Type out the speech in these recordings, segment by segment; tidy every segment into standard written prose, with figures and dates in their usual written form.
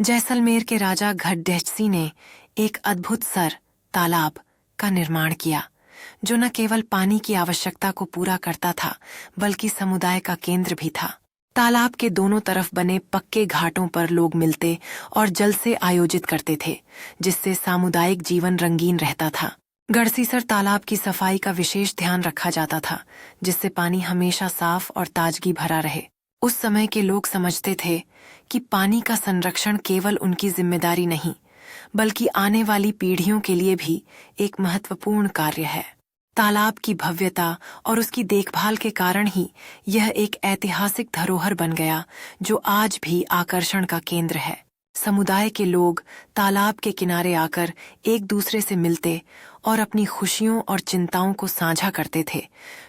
जैसलमेर के राजा घटडेहची ने एक अद्भुत तालाब का निर्माण किया, जो न केवल पानी की आवश्यकता को पूरा करता था बल्कि समुदाय का केंद्र भी था। तालाब के दोनों तरफ बने पक्के घाटों पर लोग मिलते और जलसे आयोजित करते थे, जिससे सामुदायिक जीवन रंगीन रहता था। गढ़सीसर तालाब की सफाई का विशेष ध्यान रखा जाता था, जिससे पानी हमेशा साफ और ताजगी भरा रहे। उस समय के लोग समझते थे कि पानी का संरक्षण केवल उनकी जिम्मेदारी नहीं, बल्कि आने वाली पीढ़ियों के लिए भी एक महत्वपूर्ण कार्य है। तालाब की भव्यता और उसकी देखभाल के कारण ही यह एक ऐतिहासिक धरोहर बन गया, जो आज भी आकर्षण का केंद्र है। समुदाय के लोग तालाब के किनारे आकर एक दूसरे से मिलते और अपनी खुशियों और चिंताओं को साझा करते थे,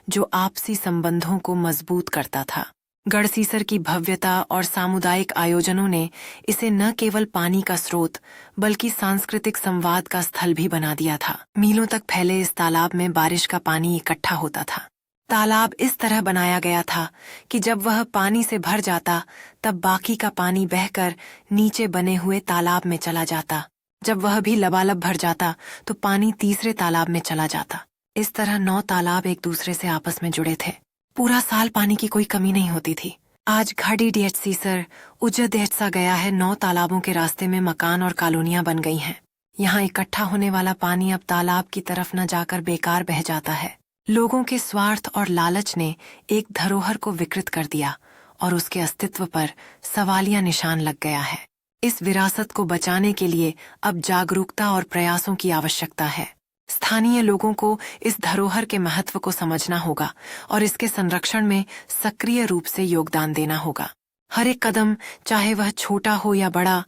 जो आपसी संबंधों को मजबूत करता था। गढ़सीसर की भव्यता और सामुदायिक आयोजनों ने इसे न केवल पानी का स्रोत बल्कि सांस्कृतिक संवाद का स्थल भी बना दिया था। मीलों तक फैले इस तालाब में बारिश का पानी इकट्ठा होता था। तालाब इस तरह बनाया गया था कि जब वह पानी से भर जाता तब बाकी का पानी बहकर नीचे बने हुए तालाब में चला जाता। जब वह भी लबालब भर जाता तो पानी तीसरे तालाब में चला जाता। इस तरह 9 तालाब एक दूसरे से आपस में जुड़े थे। पूरा साल पानी की कोई कमी नहीं होती थी। आज घाटी-डेहचीसर उजड़ता सा गया है। 9 तालाबों के रास्ते में मकान और कॉलोनियां बन गई हैं। यहाँ इकट्ठा होने वाला पानी अब तालाब की तरफ न जाकर बेकार बह जाता है। लोगों के स्वार्थ और लालच ने एक धरोहर को विकृत कर दिया और उसके अस्तित्व पर सवालिया निशान लग गया है। इस विरासत को बचाने के लिए अब जागरूकता और प्रयासों की आवश्यकता है। स्थानीय लोगों को इस धरोहर के महत्व को समझना होगा और इसके संरक्षण में सक्रिय रूप से योगदान देना होगा। हर एक कदम, चाहे वह छोटा हो या बड़ा,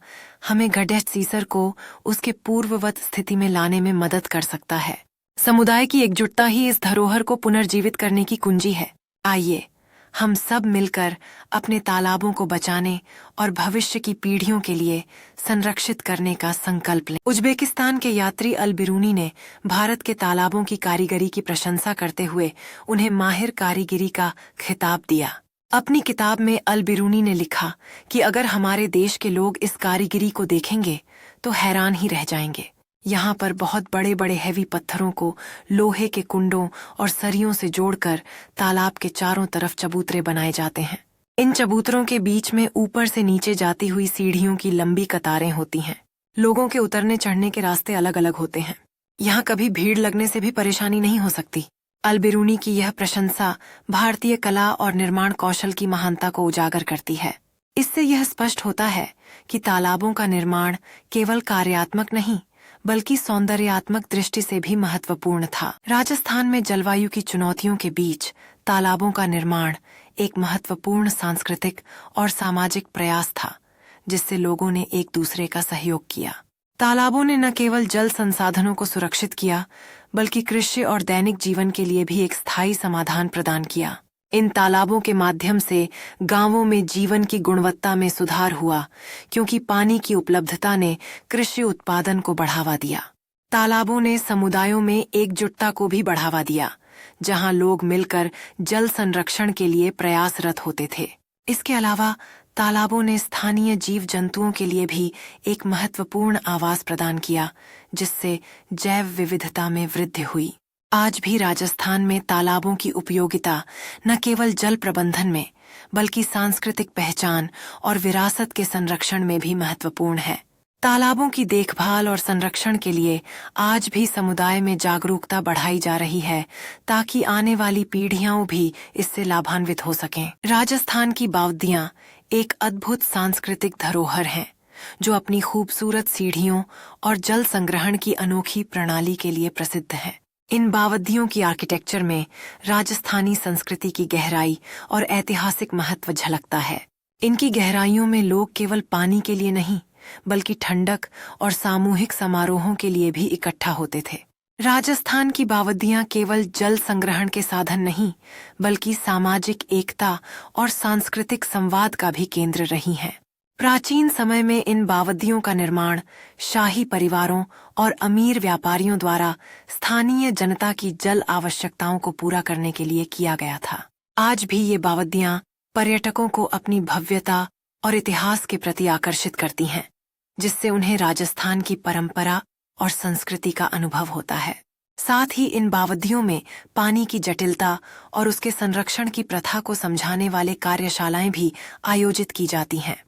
हमें घटडेहचीसर को उसके पूर्ववत स्थिति में लाने में मदद कर सकता है। समुदाय की एकजुटता ही इस धरोहर को पुनर्जीवित करने की कुंजी है। आइए हम सब मिलकर अपने तालाबों को बचाने और भविष्य की पीढ़ियों के लिए संरक्षित करने का संकल्प लें। उज़्बेकिस्तान के यात्री अल बिरूनी ने भारत के तालाबों की कारीगरी की प्रशंसा करते हुए उन्हें माहिर कारीगरी का खिताब दिया। अपनी किताब में अल बिरूनी ने लिखा कि अगर हमारे देश के लोग इस कारीगरी को देखेंगे तो हैरान ही रह जाएंगे। यहाँ पर बहुत बड़े बड़े हैवी पत्थरों को लोहे के कुंडों और सरियों से जोड़कर तालाब के चारों तरफ चबूतरे बनाए जाते हैं। इन चबूतरों के बीच में ऊपर से नीचे जाती हुई सीढ़ियों की लंबी कतारें होती हैं। लोगों के उतरने चढ़ने के रास्ते अलग अलग होते हैं। यहाँ कभी भीड़ लगने से भी परेशानी नहीं हो सकती। अल बिरूनी की यह प्रशंसा भारतीय कला और निर्माण कौशल की महानता को उजागर करती है। इससे यह स्पष्ट होता है कि तालाबों का निर्माण केवल कार्यात्मक नहीं बल्कि सौंदर्यात्मक दृष्टि से भी महत्वपूर्ण था। राजस्थान में जलवायु की चुनौतियों के बीच तालाबों का निर्माण एक महत्वपूर्ण सांस्कृतिक और सामाजिक प्रयास था, जिससे लोगों ने एक दूसरे का सहयोग किया। तालाबों ने न केवल जल संसाधनों को सुरक्षित किया बल्कि कृषि और दैनिक जीवन के लिए भी एक स्थायी समाधान प्रदान किया। इन तालाबों के माध्यम से गांवों में जीवन की गुणवत्ता में सुधार हुआ, क्योंकि पानी की उपलब्धता ने कृषि उत्पादन को बढ़ावा दिया। तालाबों ने समुदायों में एकजुटता को भी बढ़ावा दिया, जहां लोग मिलकर जल संरक्षण के लिए प्रयासरत होते थे। इसके अलावा तालाबों ने स्थानीय जीव जंतुओं के लिए भी एक महत्वपूर्ण आवास प्रदान किया, जिससे जैव विविधता में वृद्धि हुई। आज भी राजस्थान में तालाबों की उपयोगिता न केवल जल प्रबंधन में बल्कि सांस्कृतिक पहचान और विरासत के संरक्षण में भी महत्वपूर्ण है। तालाबों की देखभाल और संरक्षण के लिए आज भी समुदाय में जागरूकता बढ़ाई जा रही है, ताकि आने वाली पीढ़ियां भी इससे लाभान्वित हो सकें। राजस्थान की बावदियां एक अद्भुत सांस्कृतिक धरोहर हैं, जो अपनी खूबसूरत सीढ़ियों और जल संग्रहण की अनोखी प्रणाली के लिए प्रसिद्ध है। इन बावदियों की आर्किटेक्चर में राजस्थानी संस्कृति की गहराई और ऐतिहासिक महत्व झलकता है। इनकी गहराइयों में लोग केवल पानी के लिए नहीं बल्कि ठंडक और सामूहिक समारोहों के लिए भी इकट्ठा होते थे। राजस्थान की बावदियां केवल जल संग्रहण के साधन नहीं बल्कि सामाजिक एकता और सांस्कृतिक संवाद का भी केंद्र रही हैं। प्राचीन समय में इन बावदियों का निर्माण शाही परिवारों और अमीर व्यापारियों द्वारा स्थानीय जनता की जल आवश्यकताओं को पूरा करने के लिए किया गया था। आज भी ये बावदियां पर्यटकों को अपनी भव्यता और इतिहास के प्रति आकर्षित करती हैं। जिससे उन्हें राजस्थान की परंपरा और संस्कृति का अनुभव होता है। साथ ही इन बावदियों में पानी की जटिलता और उसके संरक्षण की प्रथा को समझाने वाले कार्यशालाएं भी आयोजित की जाती हैं।